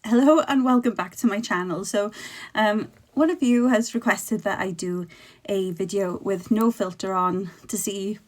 Hello and welcome back to my channel. So one of you has requested that I do a video with no filter on to see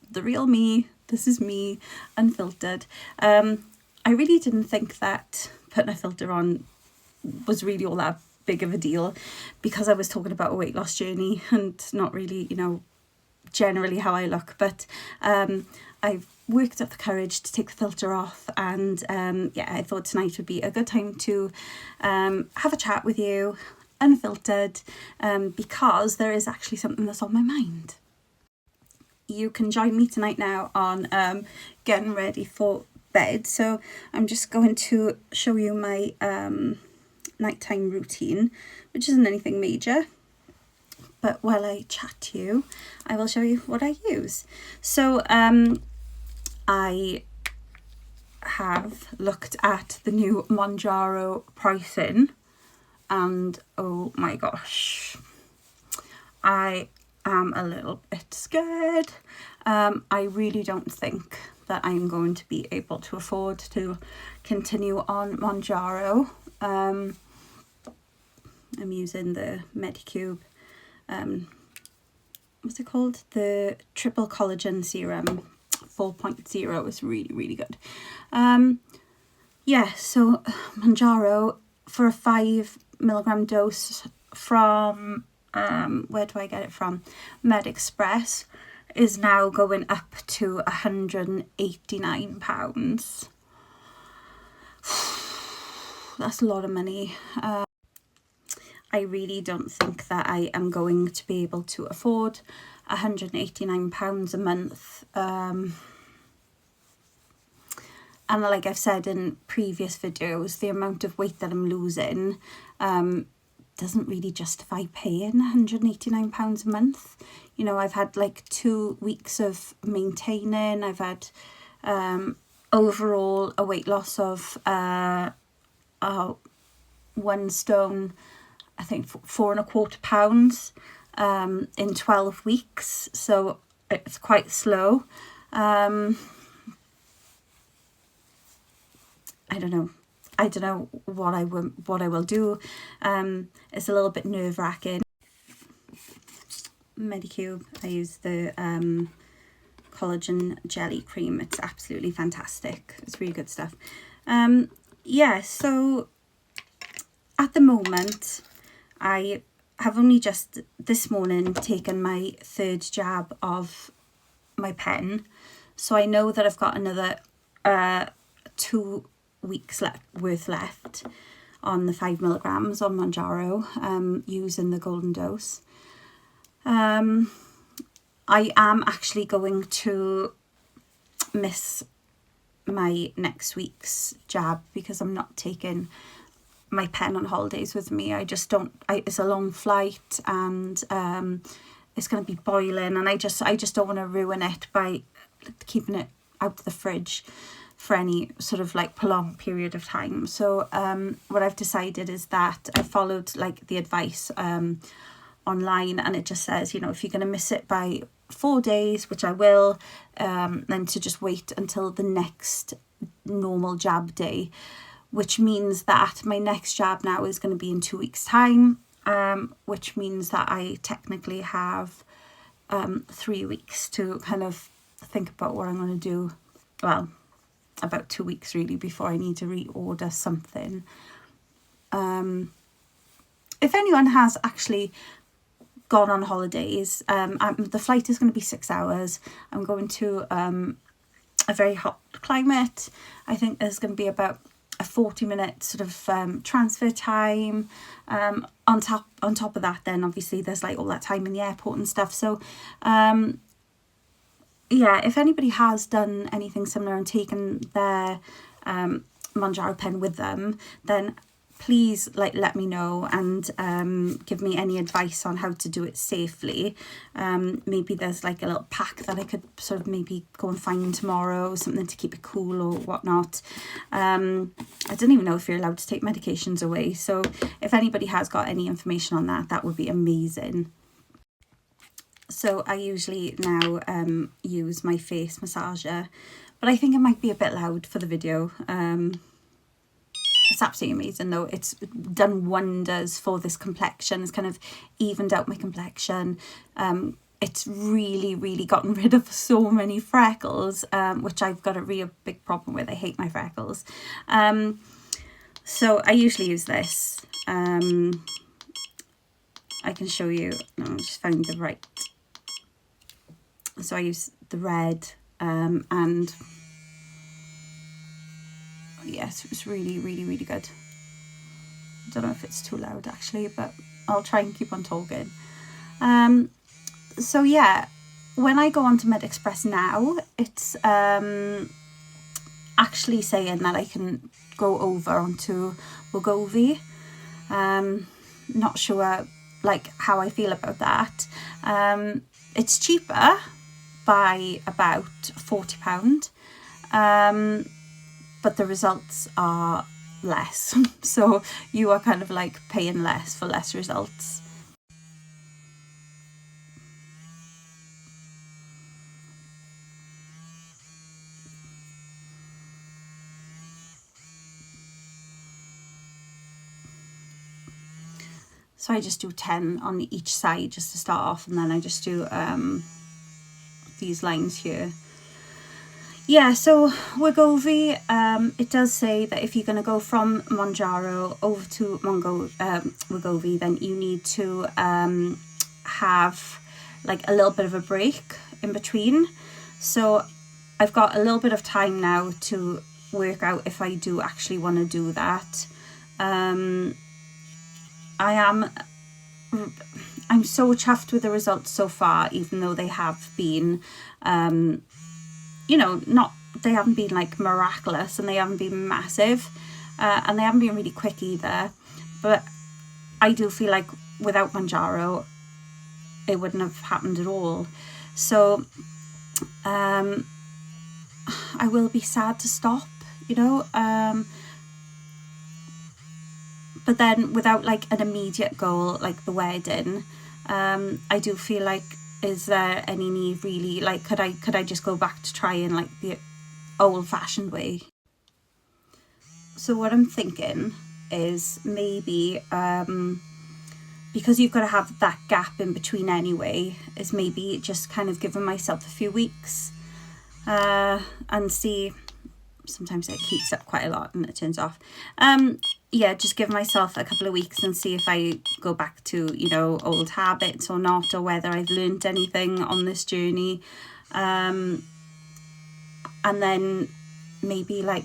the real me. This is me, unfiltered. I really didn't think that putting a filter on was really all that big of a deal, because I was talking about a weight loss journey and not really, generally how I look. But I've worked up the courage to take the filter off, and I thought tonight would be a good time to have a chat with you, unfiltered, because there is actually something that's on my mind. You can join me tonight now on getting ready for bed. So I'm just going to show you my nighttime routine, which isn't anything major. But while I chat to you, I will show you what I use. So I have looked at the new Mounjaro pricing, and oh my gosh, I am a little bit scared. I really don't think that I'm going to be able to afford to continue on Mounjaro. I'm using the Medicube, what's it called? The triple collagen serum 4.0 is really good. So Mounjaro for a 5 milligram dose from where do I get it from? MedExpress is now going up to £189. That's a lot of money. I really don't think that I am going to be able to afford £189 a month. And like I've said in previous videos, the amount of weight that I'm losing doesn't really justify paying £189 a month. I've had like 2 weeks of maintaining. I've had overall a weight loss of 1 stone, I think 4¼ pounds in 12 weeks. So it's quite slow. I don't know what I will do. It's a little bit nerve-wracking. Medicube, I use the collagen jelly cream. It's absolutely fantastic. It's really good stuff. So at the moment, I have only just this morning taken my 3rd jab of my pen, so I know that I've got another 2 weeks worth left on the 5 milligrams on Mounjaro, using the golden dose. I am actually going to miss my next week's jab because I'm not taking my pen on holidays with me. I just don't. It's a long flight, and it's going to be boiling, and I just don't want to ruin it by keeping it out of the fridge for any sort of like prolonged period of time. So what I've decided is that I followed like the advice online, and it just says, if you're going to miss it by 4 days, which I will, then to just wait until the next normal jab day, which means that my next jab now is going to be in 2 weeks time, which means that I technically have 3 weeks to kind of think about what I'm going to do. Well, about 2 weeks really, before I need to reorder something. If anyone has actually gone on holidays, the flight is going to be 6 hours. I'm going to a very hot climate. I think there's going to be about a 40-minute sort of transfer time. On top of that, then obviously there's like all that time in the airport and stuff. So if anybody has done anything similar and taken their Mounjaro pen with them, then please let me know and give me any advice on how to do it safely. Maybe there's like a little pack that I could sort of maybe go and find tomorrow, something to keep it cool or whatnot. I don't even know if you're allowed to take medications away, so if anybody has got any information on that, that would be amazing. So I usually now use my face massager, but I think it might be a bit loud for the video. It's absolutely amazing though. It's done wonders for this complexion. It's kind of evened out my complexion. It's really gotten rid of so many freckles, which I've got a real big problem with. I hate my freckles. So I usually use this. I can show you. I'll just find the right. So I use the red, and yes, it's really good. I don't know if it's too loud actually, but I'll try and keep on talking. So yeah, when I go onto MedExpress now, it's actually saying that I can go over onto Wegovy. Not sure like how I feel about that. It's cheaper by about £40, but the results are less. So you are kind of like paying less for less results. So I just do 10 on each side just to start off, and then I just do these lines here. Yeah, so Wegovy, it does say that if you're going to go from Mounjaro over to Wegovy, then you need to have like a little bit of a break in between. So I've got a little bit of time now to work out if I do actually want to do that. I'm so chuffed with the results so far, even though they have been, they haven't been like miraculous, and they haven't been massive, and they haven't been really quick either. But I do feel like without Mounjaro, it wouldn't have happened at all. So I will be sad to stop, but then without like an immediate goal like the wedding, I do feel like, is there any need really? Like, could I just go back to trying like the old-fashioned way? So what I'm thinking is maybe because you've got to have that gap in between anyway, is maybe just kind of giving myself a few weeks and see. Sometimes it heats up quite a lot and it turns off. Yeah, just give myself a couple of weeks and see if I go back to, old habits or not, or whether I've learned anything on this journey. And then maybe like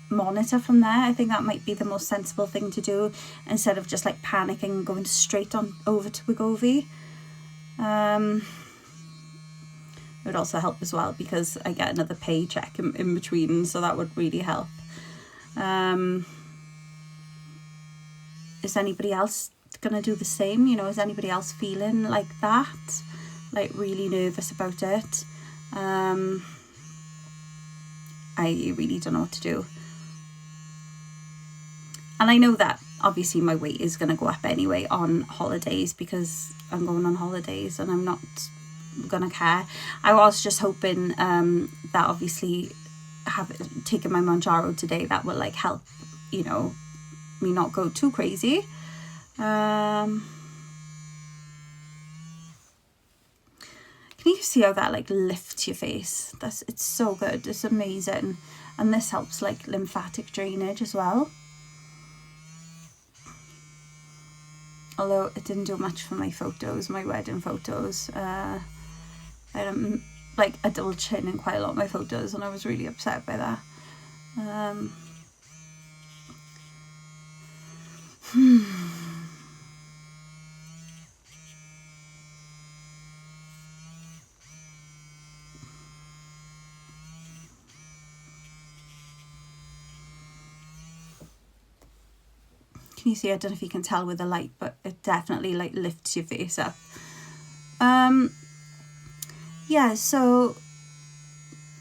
monitor from there. I think that might be the most sensible thing to do, instead of just like panicking and going straight on over to Wegovy. It would also help as well because I get another paycheck in between, so that would really help. Is anybody else gonna do the same? Is anybody else feeling like that, like really nervous about it? I really don't know what to do. And I know that obviously my weight is going to go up anyway on holidays, because I'm going on holidays and I'm not gonna care. I was just hoping that obviously taking my Mounjaro today, that will like help, me not go too crazy. Can you see how that like lifts your face? It's so good. It's amazing. And this helps like lymphatic drainage as well. Although it didn't do much for my photos, my wedding photos. I had like a double chin in quite a lot of my photos, and I was really upset by that. Can you see? I don't know if you can tell with the light, but it definitely like lifts your face up. Yeah, so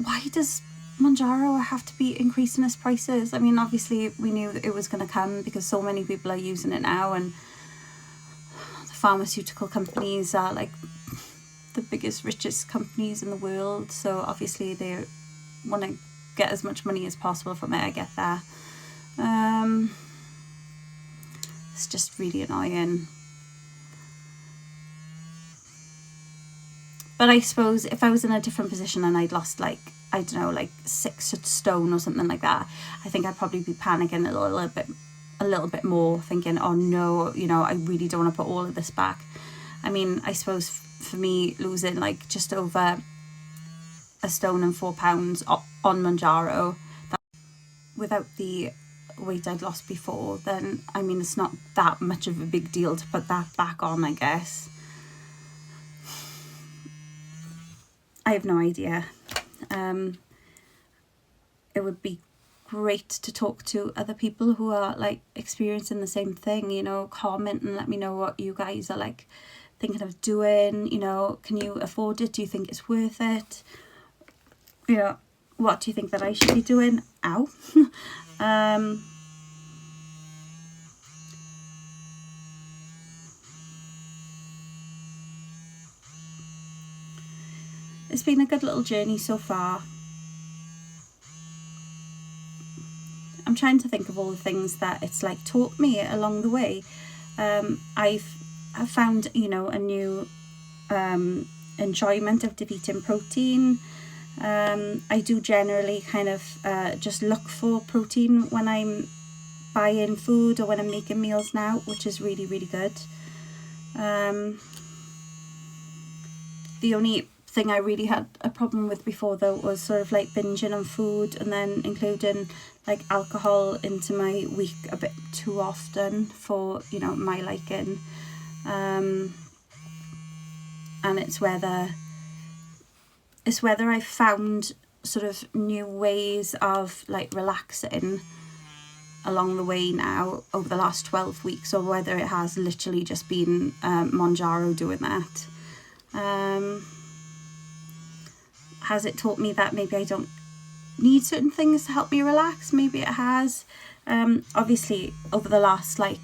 why does Mounjaro have to be increasing its prices? I mean, obviously we knew that it was going to come because so many people are using it now, and the pharmaceutical companies are like the biggest, richest companies in the world, so obviously they want to get as much money as possible from it. I get that. It's just really annoying. But I suppose if I was in a different position and I'd lost like, I don't know, like 6 stone or something like that, I think I'd probably be panicking a little bit more, thinking, oh no, you know, I really don't want to put all of this back. I mean, I suppose for me, losing like just over 1 stone and 4 pounds on Mounjaro, without the weight I'd lost before, then I mean, it's not that much of a big deal to put that back on, I guess. I have no idea. It would be great to talk to other people who are like experiencing the same thing, you know, comment and let me know what you guys are like thinking of doing. You know, can you afford it? Do you think it's worth it? You know, what do you think that I should be doing? Ow. It's been a good little journey so far. I'm trying to think of all the things that it's like taught me along the way. I've found, you know, a new enjoyment of eating protein. I do generally kind of just look for protein when I'm buying food or when I'm making meals now, which is really, really good. The only thing I really had a problem with before though was sort of like binging on food and then including like alcohol into my week a bit too often for, you know, my liking. And it's whether I've found sort of new ways of like relaxing along the way now over the last 12 weeks, or whether it has literally just been Mounjaro doing that. Has it taught me that maybe I don't need certain things to help me relax? Maybe it has. Obviously over the last like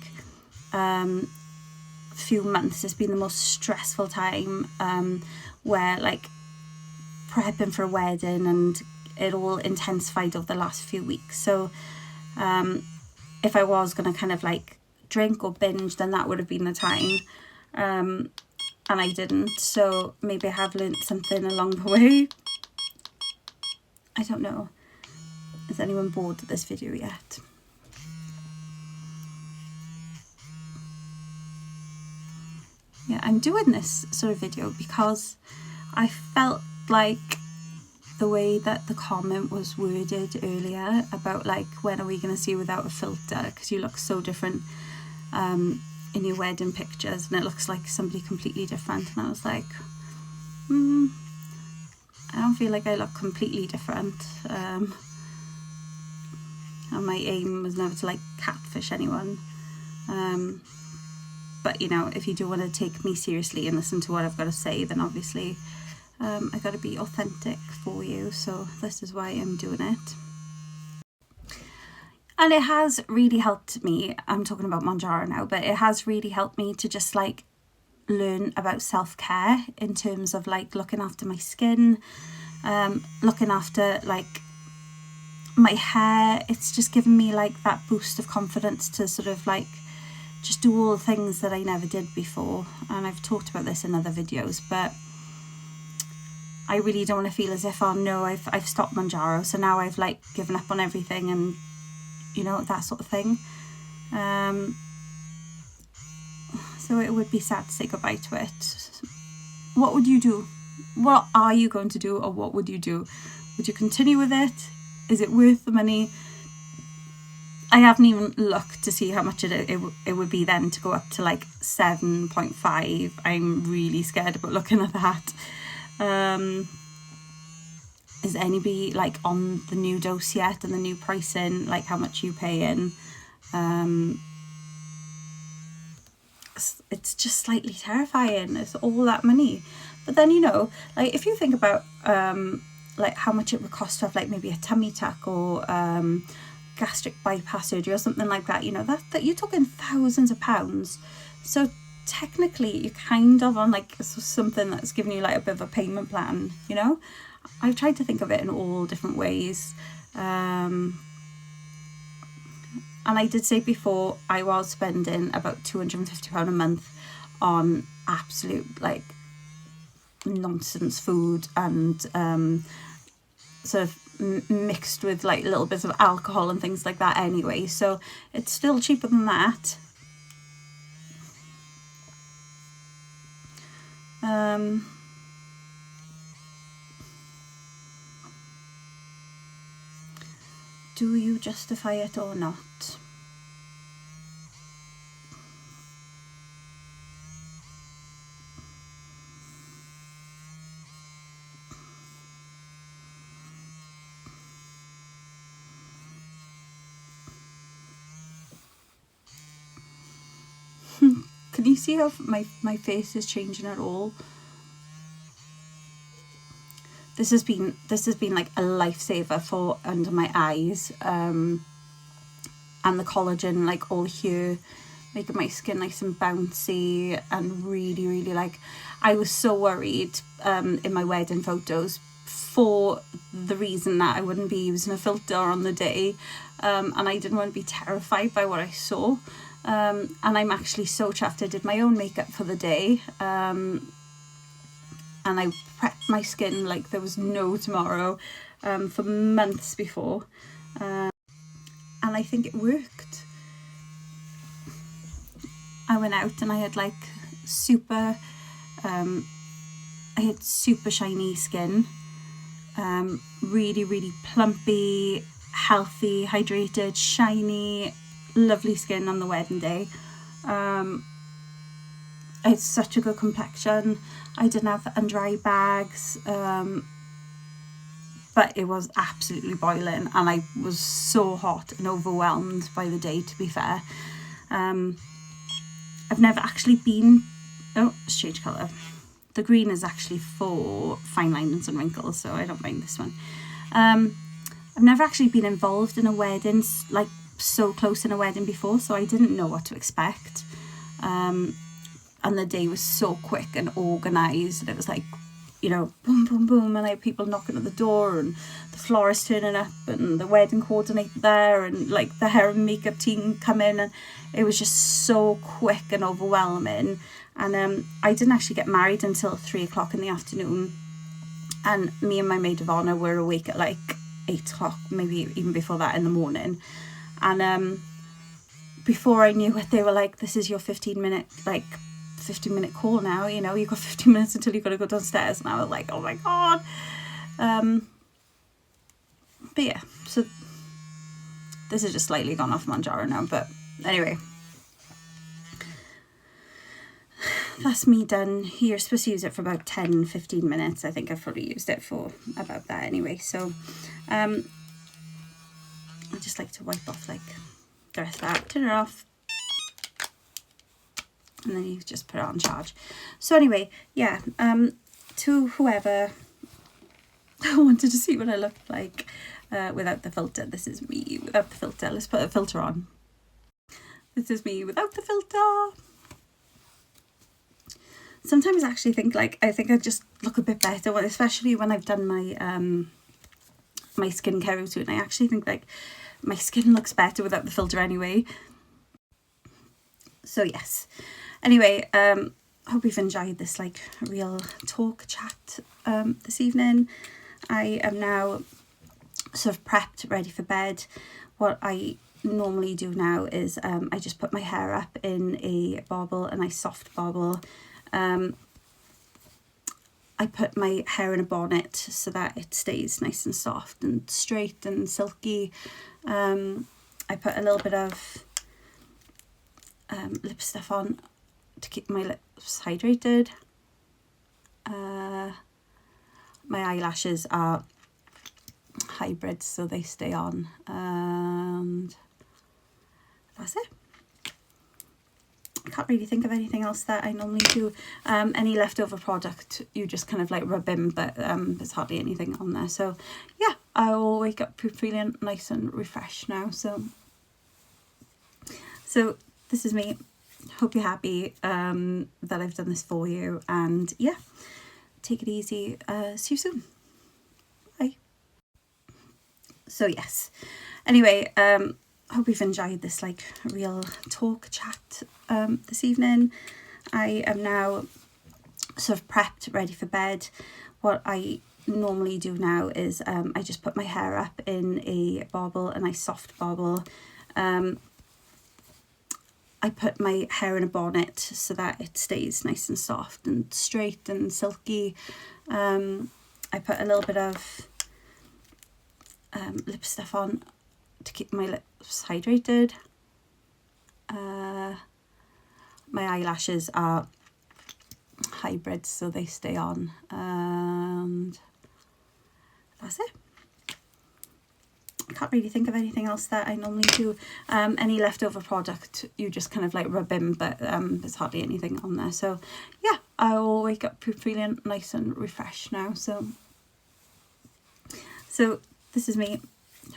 few months has been the most stressful time, where like prepping for a wedding, and it all intensified over the last few weeks. So if I was going to kind of like drink or binge, then that would have been the time, and I didn't. So maybe I have learned something along the way. I don't know. Is anyone bored of this video yet? Yeah, I'm doing this sort of video because I felt like the way that the comment was worded earlier about like, when are we going to see you without a filter, because you look so different in your wedding pictures, and it looks like somebody completely different. And I was like, I don't feel like I look completely different. And my aim was never to like catfish anyone. But you know, if you do want to take me seriously and listen to what I've got to say, then obviously I got to be authentic for you. So this is why I'm doing it. And it has really helped me. I'm talking about Mounjaro now, but it has really helped me to just like learn about self-care in terms of like looking after my skin, looking after like my hair. It's just given me like that boost of confidence to sort of like just do all the things that I never did before. And I've talked about this in other videos, but I really don't want to feel as if, oh no, I've stopped Mounjaro, so now I've like given up on everything, and you know, that sort of thing. So it would be sad to say goodbye to it. What would you do? What are you going to do, or what would you do? Would you continue with it? Is it worth the money? I haven't even looked to see how much it would be then to go up to like 7.5. I'm really scared about looking at that. Is anybody like on the new dose yet and the new pricing, like how much you pay in? It's just slightly terrifying. It's all that money. But then, you know, like if you think about like how much it would cost to have like maybe a tummy tuck or gastric bypass surgery or something like that, you know, that you're talking thousands of pounds. So technically you're kind of on like something that's giving you like a bit of a payment plan, you know. I've tried to think of it in all different ways. And I did say before, I was spending about £250 a month on absolute like nonsense food and sort of mixed with like little bits of alcohol and things like that anyway, so it's still cheaper than that. Do you justify it or not? Can you see how my face is changing at all? This has been like a lifesaver for under my eyes, and the collagen like all here, making my skin nice and bouncy and really, really like, I was so worried in my wedding photos for the reason that I wouldn't be using a filter on the day, and I didn't want to be terrified by what I saw, and I'm actually so chuffed. I did my own makeup for the day, and I prepped my skin like there was no tomorrow for months before, and I think it worked. I went out and I had like super shiny skin, really, really plumpy, healthy, hydrated, shiny, lovely skin on the wedding day. I had such a good complexion. I didn't have the under eye bags, but it was absolutely boiling and I was so hot and overwhelmed by the day, to be fair. I've never actually been... Oh, it's changed colour. The green is actually for fine lines and wrinkles, so I don't mind this one. I've never actually been involved in a wedding, like so close in a wedding before, so I didn't know what to expect. And the day was so quick and organised. It was like, you know, boom, boom, boom, and I had people knocking at the door and the florist turning up and the wedding coordinator there and like the hair and makeup team come in, and it was just so quick and overwhelming. And I didn't actually get married until 3 o'clock in the afternoon, and me and my maid of honour were awake at like 8 o'clock, maybe even before that, in the morning. And before I knew it, they were like, this is your 15-minute call now, you know, you've got 15 minutes until you've got to go downstairs. And I was like, oh my god. But yeah, so this is just slightly gone off Mounjaro now, but anyway, that's me done. You're supposed to use it for about 10-15 minutes. I think I've probably used it for about that anyway. So I just like to wipe off like the rest of that, turn it off, and then you just put it on charge. So anyway, yeah, to whoever wanted to see what I looked like without the filter, this is me without the filter. Let's put a filter on. This is me without the filter. Sometimes I actually think like, I think I just look a bit better, especially when I've done my my skincare routine. I actually think like my skin looks better without the filter anyway. So yes, anyway, hope you've enjoyed this like real talk chat this evening. I am now sort of prepped, ready for bed. What I normally do now is I just put my hair up in a bobble, a nice soft bobble. I put my hair in a bonnet so that it stays nice and soft and straight and silky. I put a little bit of lip stuff on to keep my lips hydrated. My eyelashes are hybrid, so they stay on, and that's it. I can't really think of anything else that I normally do. Any leftover product you just kind of like rub in, but there's hardly anything on there. So yeah, I will wake up feeling nice and refreshed now. So this is me. Hope you're happy that I've done this for you, and yeah, take it easy. See you soon. Bye. So yes, anyway, hope you've enjoyed this like real talk chat this evening. I am now sort of prepped, ready for bed. What I normally do now is I just put my hair up in a bobble, a nice soft bobble. I put my hair in a bonnet so that it stays nice and soft and straight and silky. I put a little bit of lip stuff on to keep my lips hydrated. My eyelashes are hybrids, so they stay on, and that's it. I can't really think of anything else that I normally do. Any leftover product you just kind of like rub in, but there's hardly anything on there. So yeah, I'll wake up feeling nice and refreshed now. So this is me.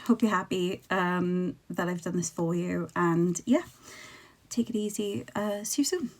Hope you're happy that I've done this for you, and yeah, take it easy. See you soon.